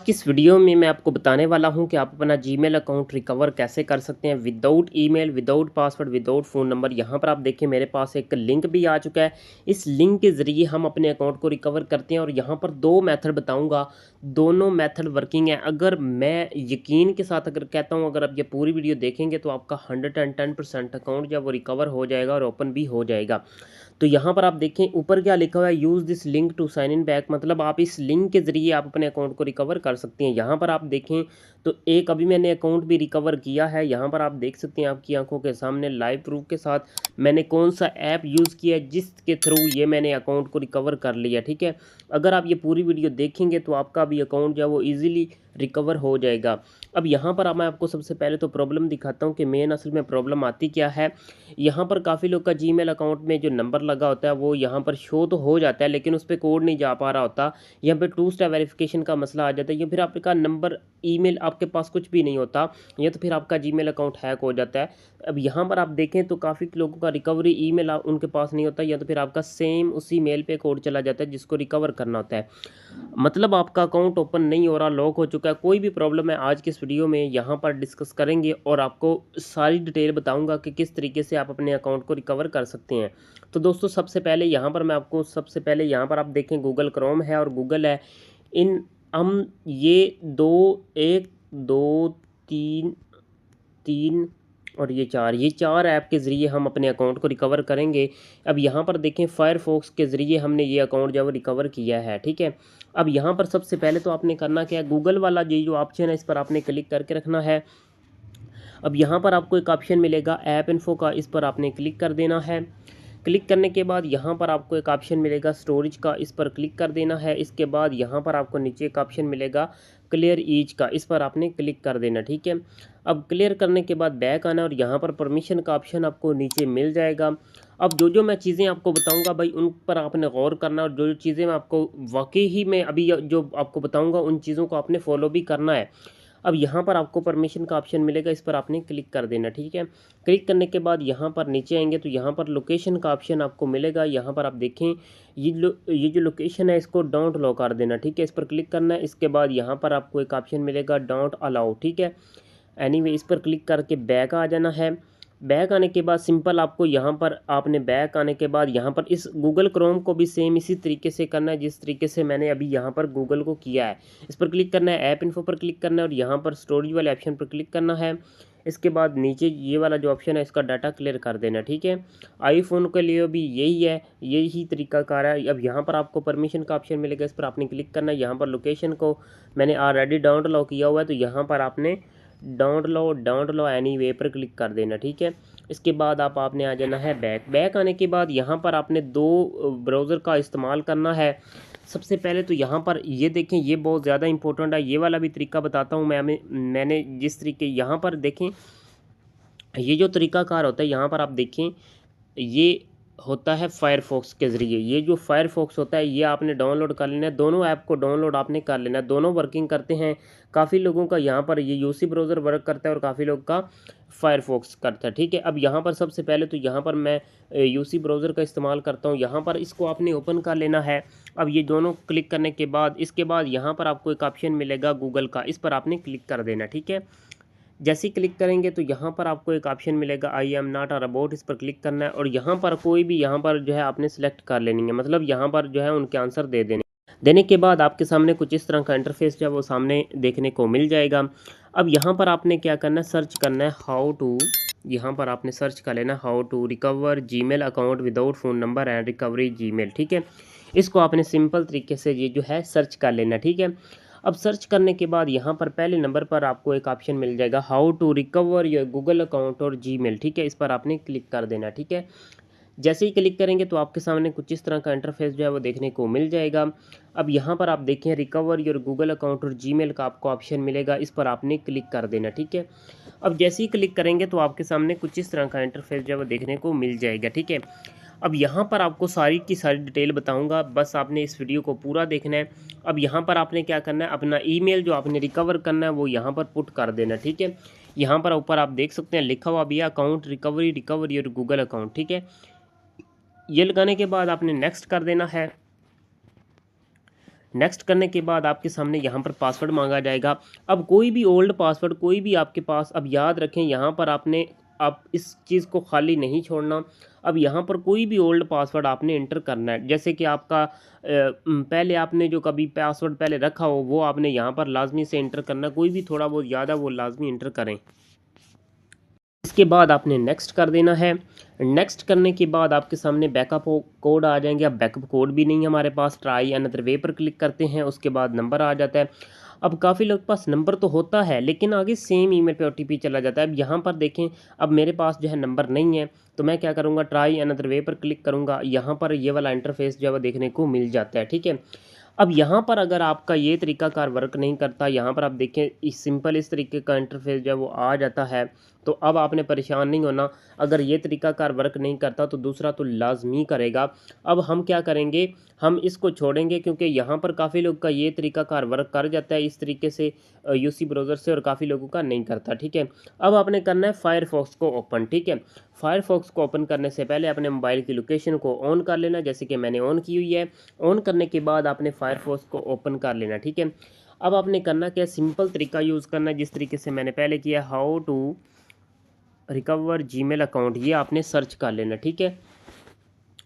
इस वीडियो में मैं आपको बताने वाला हूं कि आप अपना जीमेल अकाउंट रिकवर कैसे कर सकते हैं without email, without password, without phone number. यहां पर आप देखिए मेरे पास एक लिंक भी आ चुका है। इस लिंक के ज़रिए हम अपने अकाउंट को रिकवर करते हैं और यहां पर दो मेथड बताऊंगा। दोनों मेथड वर्किंग है। अगर मैं यकीन के साथ अगर कहता हूँ, अगर आप ये पूरी वीडियो देखेंगे तो आपका 110% अकाउंट जो वो रिकवर हो जाएगा और ओपन भी हो जाएगा। तो यहाँ पर आप देखें ऊपर क्या लिखा हुआ है, use this link to sign in back. मतलब आप इस लिंक के ज़रिए आप अपने अकाउंट को रिकवर कर सकते हैं। यहाँ पर आप देखें तो एक अभी मैंने अकाउंट भी रिकवर किया है। यहाँ पर आप देख सकते हैं आपकी आंखों के सामने लाइव प्रूफ के साथ मैंने कौन सा ऐप यूज़ किया है जिसके थ्रू ये मैंने अकाउंट को रिकवर कर लिया। ठीक है, अगर आप ये पूरी वीडियो देखेंगे तो आपका भी अकाउंट जो है वो ईजिली रिकवर हो जाएगा। अब यहाँ पर मैं आपको सबसे पहले तो प्रॉब्लम दिखाता हूँ कि मेन असल में प्रॉब्लम आती क्या है। यहाँ पर काफ़ी लोग का जीमेल अकाउंट में जो नंबर लगा होता है वो यहाँ पर शो तो हो जाता है, लेकिन उस पर कोड नहीं जा पा रहा होता। यहाँ पे टू स्टेप वेरिफिकेशन का मसला आ जाता है, या फिर आपका नंबर, ईमेल आपके पास कुछ भी नहीं होता, या तो फिर आपका जीमेल अकाउंट हैक हो जाता है। अब यहाँ पर आप देखें तो काफ़ी लोगों का रिकवरी ईमेल उनके पास नहीं होता, या तो फिर आपका सेम उसी मेल पे कोड चला जाता है जिसको रिकवर करना होता है। मतलब आपका अकाउंट ओपन नहीं हो रहा, लॉक हो चुका है। कोई भी प्रॉब्लम है आज की इस वीडियो में यहाँ पर डिस्कस करेंगे और आपको सारी डिटेल बताऊंगा कि किस तरीके से आप अपने अकाउंट को रिकवर कर सकते हैं। तो दोस्तों सबसे पहले यहाँ पर मैं आपको सबसे पहले यहाँ पर आप देखें गूगल क्रोम है और गूगल है। इन हम ये दो, एक, दो, तीन, तीन और ये चार ऐप के ज़रिए हम अपने अकाउंट को रिकवर करेंगे। अब यहाँ पर देखें फायरफॉक्स के ज़रिए हमने ये अकाउंट जो है वो रिकवर किया है। ठीक है, अब यहाँ पर सबसे पहले तो आपने करना क्या है, गूगल वाला ये जो ऑप्शन है इस पर आपने क्लिक करके रखना है। अब यहाँ पर आपको एक ऑप्शन मिलेगा ऐप इन्फो का, इस पर आपने क्लिक कर देना है। क्लिक करने के बाद यहाँ पर आपको एक ऑप्शन मिलेगा स्टोरेज का, इस पर क्लिक कर देना है। इसके बाद यहाँ पर आपको नीचे एक ऑप्शन मिलेगा क्लियर ईच का, इस पर आपने क्लिक कर देना। ठीक है, अब क्लियर करने के बाद बैक आना और यहाँ पर परमिशन का ऑप्शन आपको नीचे मिल जाएगा। अब जो जो मैं चीज़ें आपको बताऊंगा भाई उन पर आपने गौर करना, और जो जो चीज़ें मैं आपको वाकई ही मैं अभी जो आपको बताऊंगा उन चीज़ों को आपने फॉलो भी करना है। अब यहाँ पर आपको परमिशन का ऑप्शन मिलेगा, इस पर आपने क्लिक कर देना। ठीक है, क्लिक करने के बाद यहाँ पर नीचे आएंगे तो यहाँ पर लोकेशन का ऑप्शन आपको मिलेगा। यहाँ पर आप देखें ये जो लोकेशन है इसको डोंट अलाउ कर देना। ठीक है, इस पर क्लिक करना है। इसके बाद यहाँ पर आपको एक ऑप्शन मिलेगा डोंट अलाउ। ठीक है, एनीवे इस पर क्लिक करके बैक आ जाना है। बैक आने के बाद सिंपल आपको यहाँ पर आपने बैक आने के बाद यहाँ पर इस गूगल क्रोम को भी सेम इसी तरीके से करना है जिस तरीके से मैंने अभी यहाँ पर गूगल को किया है। इस पर क्लिक करना है, ऐप इन्फो पर क्लिक करना है और यहाँ पर स्टोरेज वाले ऑप्शन पर क्लिक करना है। इसके बाद नीचे ये वाला जो ऑप्शन है इसका डाटा क्लियर कर देना। ठीक है, आईफोन के लिए भी यही है, यही तरीका कार है। अब यहाँ पर आपको परमिशन का ऑप्शन मिलेगा, इस पर आपने क्लिक करना है। यहाँ पर लोकेशन को मैंने ऑलरेडी डाउनलोड किया हुआ है तो यहाँ पर आपने डाउनलोड एनी वे पर क्लिक कर देना। ठीक है, इसके बाद आपने आ जाना है बैक आने के बाद यहाँ पर आपने दो ब्राउज़र का इस्तेमाल करना है। सबसे पहले तो यहाँ पर ये देखें, ये बहुत ज़्यादा इंपॉर्टेंट है, ये वाला भी तरीका बताता हूँ मैंने जिस तरीके यहाँ पर देखें, ये जो तरीकाकार होता है यहाँ पर आप देखें, ये होता है फायरफॉक्स के ज़रिए। ये जो फायरफॉक्स होता है ये आपने डाउनलोड कर लेना है, दोनों ऐप को डाउनलोड आपने कर लेना है, दोनों वर्किंग करते हैं। काफ़ी लोगों का यहाँ पर ये यूसी ब्राउज़र वर्क करता है और काफ़ी लोग का फायरफॉक्स करता है। ठीक है, अब यहाँ पर सबसे पहले तो यहाँ पर मैं यूसी ब्राउज़र का इस्तेमाल करता हूँ। यहाँ पर इसको आपने ओपन कर लेना है। अब ये दोनों क्लिक करने के बाद इसके बाद यहाँ पर आपको एक ऑप्शन मिलेगा गूगल का, इस पर आपने क्लिक कर देना। ठीक है, जैसे ही क्लिक करेंगे तो यहाँ पर आपको एक ऑप्शन मिलेगा I am not a robot, इस पर क्लिक करना है और यहाँ पर कोई भी यहाँ पर जो है आपने सेलेक्ट कर लेनी है। मतलब यहाँ पर जो है उनके आंसर देने के बाद आपके सामने कुछ इस तरह का इंटरफेस जो है वो सामने देखने को मिल जाएगा। अब यहाँ पर आपने क्या करना है, सर्च करना है हाउ टू, यहाँ पर आपने सर्च कर लेना how to recover Gmail account without phone number and recovery Gmail. ठीक है, इसको आपने सिंपल तरीके से ये जो है सर्च कर लेना। ठीक है, अब सर्च करने के बाद यहाँ पर पहले नंबर पर आपको एक ऑप्शन मिल जाएगा how to recover your Google account और जीमेल। ठीक है, इस पर आपने क्लिक कर देना। ठीक है, जैसे ही क्लिक करेंगे तो आपके सामने कुछ इस तरह का इंटरफेस जो है वो देखने को मिल जाएगा। अब यहाँ पर आप देखें रिकवर योर गूगल अकाउंट और जीमेल का आपको ऑप्शन मिलेगा, इस पर आपने क्लिक कर देना। ठीक है, अब जैसे ही क्लिक करेंगे तो आपके सामने कुछ इस तरह का इंटरफेस जो है वो देखने को मिल जाएगा। ठीक है, अब यहाँ पर आपको सारी की सारी डिटेल बताऊंगा, बस आपने इस वीडियो को पूरा देखना है। अब यहाँ पर आपने क्या करना है, अपना ईमेल जो आपने रिकवर करना है वो यहाँ पर पुट कर देना। ठीक है, यहाँ पर ऊपर आप देख सकते हैं लिखा हुआ भी है account recover your Google account. ठीक है, ये लगाने के बाद आपने नेक्स्ट कर देना है। नेक्स्ट करने के बाद आपके सामने यहाँ पर पासवर्ड मांगा जाएगा। अब कोई भी ओल्ड पासवर्ड कोई भी आपके पास, अब याद रखें यहाँ पर आपने आप इस चीज़ को खाली नहीं छोड़ना। अब यहाँ पर कोई भी ओल्ड पासवर्ड आपने एंटर करना है, जैसे कि आपका पहले आपने जो कभी पासवर्ड पहले रखा हो वो आपने यहाँ पर लाजमी से एंटर करना, कोई भी थोड़ा बहुत याद है वो लाजमी एंटर करें। इसके बाद आपने नेक्स्ट कर देना है। नेक्स्ट करने के बाद आपके सामने बैकअप कोड आ जाएंगे। अब बैकअप कोड भी नहीं हमारे पास, ट्राई अनदर वे पर क्लिक करते हैं, उसके बाद नंबर आ जाता है। अब काफ़ी लोग के पास नंबर तो होता है लेकिन आगे सेम ईमेल पे ओटीपी चला जाता है। अब यहाँ पर देखें, अब मेरे पास जो है नंबर नहीं है तो मैं क्या करूँगा, ट्राई अनदर वे पर क्लिक करूँगा। यहाँ पर ये वाला इंटरफेस जो है वो देखने को मिल जाता है, ठीक है। अब यहाँ पर अगर आपका ये तरीकाकार वर्क नहीं करता, यहाँ पर आप देखें इस सिंपल इस तरीके का इंटरफेस जो है वो आ जाता है, तो अब आपने परेशान नहीं होना। अगर ये तरीकाकार वर्क नहीं करता तो दूसरा तो लाजमी करेगा। अब हम क्या करेंगे, हम इसको छोड़ेंगे क्योंकि यहाँ पर काफ़ी लोग का ये तरीकाकार वर्क कर जाता है इस तरीके से यूसी ब्राउज़र से, और काफ़ी लोगों का नहीं करता, ठीक है। अब आपने करना है फायरफॉक्स को ओपन, ठीक है। फायरफॉक्स को ओपन करने से पहले अपने मोबाइल की लोकेशन को ऑन कर लेना, जैसे कि मैंने ऑन की हुई है। ऑन करने के बाद आपने फायरफॉक्स को ओपन कर लेना, ठीक है। अब आपने करना क्या, सिंपल तरीका यूज़ करना है जिस तरीके से मैंने पहले किया, how to recover Gmail account, ये आपने सर्च कर लेना, ठीक है।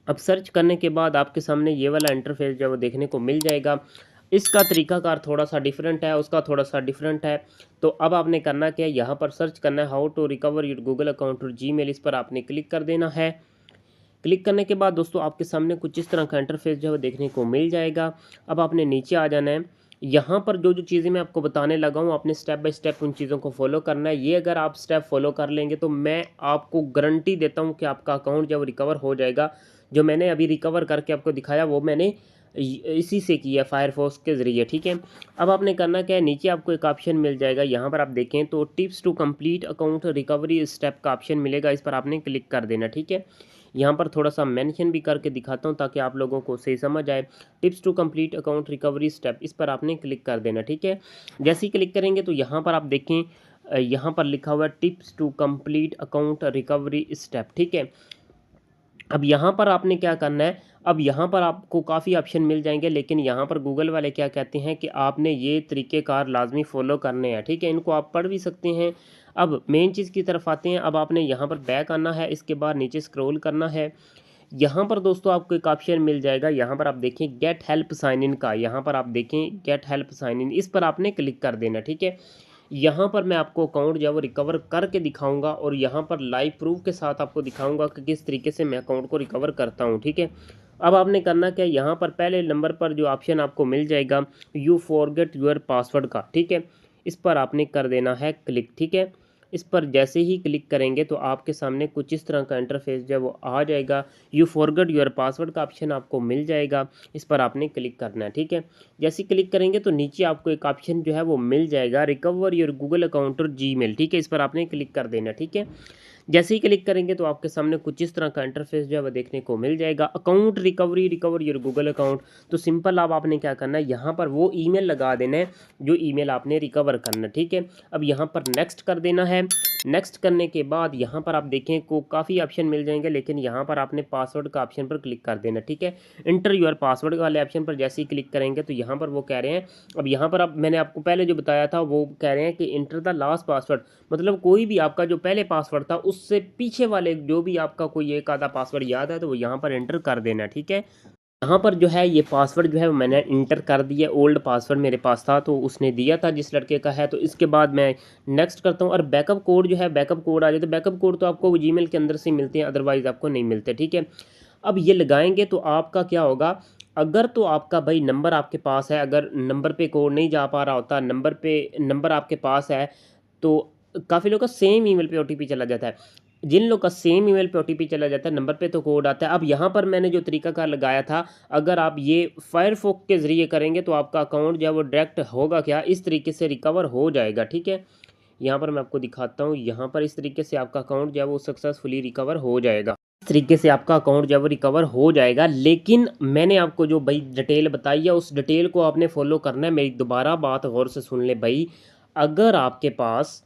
अब सर्च करने के बाद आपके सामने ये वाला इंटरफेस जो वो देखने को मिल जाएगा। इसका तरीकाकार थोड़ा सा डिफरेंट है, उसका थोड़ा सा डिफरेंट है। तो अब आपने करना क्या है, यहाँ पर सर्च करना है how to recover your Google account और जीमेल, इस पर आपने क्लिक कर देना है। क्लिक करने के बाद दोस्तों आपके सामने कुछ इस तरह का इंटरफेस जो है देखने को मिल जाएगा। अब आपने नीचे आ जाना है। यहाँ पर जो जो चीज़ें मैं आपको बताने लगा हूँ आपने स्टेप बाय स्टेप उन चीज़ों को फॉलो करना है। ये अगर आप स्टेप फॉलो कर लेंगे तो मैं आपको गारंटी देता हूँ कि आपका अकाउंट जब रिकवर हो जाएगा। जो मैंने अभी रिकवर करके आपको दिखाया वो मैंने इसी से किया, फायरफॉक्स के ज़रिए, ठीक है। अब आपने करना क्या है, नीचे आपको एक ऑप्शन मिल जाएगा, यहाँ पर आप देखें तो tips to complete account recovery step का ऑप्शन मिलेगा, इस पर आपने क्लिक कर देना, ठीक है। यहाँ पर थोड़ा सा मेंशन भी करके दिखाता हूँ ताकि आप लोगों को सही समझ आए। Tips to complete account recovery step, इस पर आपने क्लिक कर देना, ठीक है। जैसे ही क्लिक करेंगे तो यहाँ पर आप देखें यहाँ पर लिखा हुआ है tips to complete account recovery step, ठीक है। अब यहाँ पर आपने क्या करना है, अब यहाँ पर आपको काफ़ी ऑप्शन मिल जाएंगे लेकिन यहाँ पर गूगल वाले क्या कहते हैं कि आपने ये तरीक़ेकार लाजमी फ़ॉलो करने हैं, ठीक है। इनको आप पढ़ भी सकते हैं। अब मेन चीज़ की तरफ आते हैं। अब आपने यहाँ पर बैक आना है, इसके बाद नीचे स्क्रॉल करना है। यहाँ पर दोस्तों आपको एक ऑप्शन मिल जाएगा, यहाँ पर आप देखें गेट हेल्प साइन इन का, यहाँ पर आप देखें गेट हेल्प साइन इन, इस पर आपने क्लिक कर देना, ठीक है। यहाँ पर मैं आपको अकाउंट जो है वो रिकवर करके दिखाऊंगा और यहाँ पर लाइव प्रूफ के साथ आपको दिखाऊंगा कि किस तरीके से मैं अकाउंट को रिकवर करता हूँ, ठीक है। अब आपने करना क्या, यहाँ पर पहले नंबर पर जो ऑप्शन आपको मिल जाएगा यू फॉरगेट योर पासवर्ड का, ठीक है, इस पर आपने कर देना है क्लिक, ठीक है। इस पर जैसे ही क्लिक करेंगे तो आपके सामने कुछ इस तरह का इंटरफेस जो है वो आ जाएगा। यू फॉरगेट योर पासवर्ड का ऑप्शन आपको मिल जाएगा, इस पर आपने क्लिक करना है, ठीक है। जैसे ही क्लिक करेंगे तो नीचे आपको एक ऑप्शन जो है वो मिल जाएगा रिकवर योर गूगल अकाउंट और जीमेल, ठीक है, इस पर आपने क्लिक कर देना, ठीक है। जैसे ही क्लिक करेंगे तो आपके सामने कुछ इस तरह का इंटरफेस जो है वो देखने को मिल जाएगा, account recovery recover your Google account. तो सिंपल अब आपने क्या करना है, यहाँ पर वो ईमेल लगा देना है जो ईमेल आपने रिकवर करना, ठीक है। अब यहाँ पर नेक्स्ट कर देना है। नेक्स्ट करने के बाद यहाँ पर आप देखें को काफ़ी ऑप्शन मिल जाएंगे लेकिन यहाँ पर आपने पासवर्ड का ऑप्शन पर क्लिक कर देना, ठीक है। इंटर योर पासवर्ड वाले ऑप्शन पर जैसे ही क्लिक करेंगे तो यहाँ पर वो कह रहे हैं, अब यहाँ पर अब मैंने आपको पहले जो बताया था वो कह रहे हैं कि इंटर द लास्ट पासवर्ड, मतलब कोई भी आपका जो पहले पासवर्ड था उससे पीछे वाले जो भी आपका कोई एक आधा पासवर्ड याद है तो वो यहाँ पर एंटर कर देना, ठीक है। यहाँ पर जो है ये पासवर्ड जो है मैंने इंटर कर दिया, ओल्ड पासवर्ड मेरे पास था तो उसने दिया था जिस लड़के का है। तो इसके बाद मैं नेक्स्ट करता हूँ और बैकअप कोड जो है, बैकअप कोड आ जाए तो बैकअप कोड तो आपको जीमेल के अंदर से मिलते हैं, अदरवाइज़ आपको नहीं मिलते, ठीक है। अब ये लगाएंगे तो आपका क्या होगा, अगर तो आपका भाई नंबर आपके पास है, अगर नंबर पे कोड नहीं जा पा रहा होता, नंबर आपके पास है तो काफ़ी लोग का सेम ईमेल पे ओटीपी चला जाता है। जिन लोग का सेम ईमेल पे ओटीपी चला जाता है, नंबर पे तो कोड आता है। अब यहाँ पर मैंने जो तरीकाकार लगाया था, अगर आप ये फायरफॉक्स के ज़रिए करेंगे तो आपका अकाउंट जो है वो डायरेक्ट होगा क्या, इस तरीके से रिकवर हो जाएगा, ठीक है। यहाँ पर मैं आपको दिखाता हूँ, यहाँ पर इस तरीके से आपका अकाउंट जो है वो सक्सेसफुली रिकवर हो जाएगा। इस तरीके से आपका अकाउंट जो है वो रिकवर हो जाएगा। लेकिन मैंने आपको जो भाई डिटेल बताई है उस डिटेल को आपने फॉलो करना है। मेरी दोबारा बात गौर से सुन ले भाई, अगर आपके पास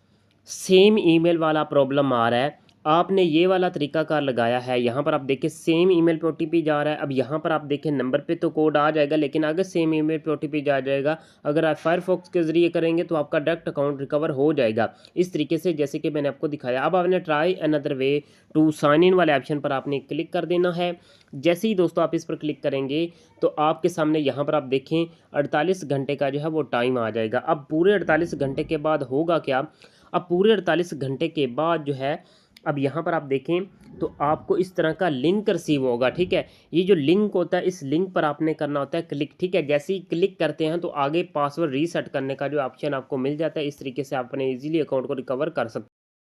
सेम ईमेल वाला प्रॉब्लम आ रहा है आपने ये वाला तरीकाकार लगाया है, यहाँ पर आप देखिए सेम ईमेल पे ओटीपी जा रहा है। अब यहाँ पर आप देखिए नंबर पे तो कोड आ जाएगा, लेकिन आगे सेम ईमेल पे ओटीपी जा जाएगा। अगर आप फायरफॉक्स के ज़रिए करेंगे तो आपका डायरेक्ट अकाउंट रिकवर हो जाएगा इस तरीके से, जैसे कि मैंने आपको दिखाया। अब आपने try another way to sign in वाले ऑप्शन पर आपने क्लिक कर देना है। जैसे ही दोस्तों आप इस पर क्लिक करेंगे तो आपके सामने यहाँ पर आप देखें 48 घंटे का जो है वो टाइम आ जाएगा। अब पूरे 48 घंटे के बाद होगा क्या, अब पूरे 48 घंटे के बाद जो है, अब यहाँ पर आप देखें तो आपको इस तरह का लिंक रिसीव होगा, ठीक है। ये जो लिंक होता है, इस लिंक पर आपने करना होता है क्लिक, ठीक है। जैसे ही क्लिक करते हैं तो आगे पासवर्ड रीसेट करने का जो ऑप्शन आपको मिल जाता है। इस तरीके से आप अपने इजीली अकाउंट को रिकवर कर सकते हैं।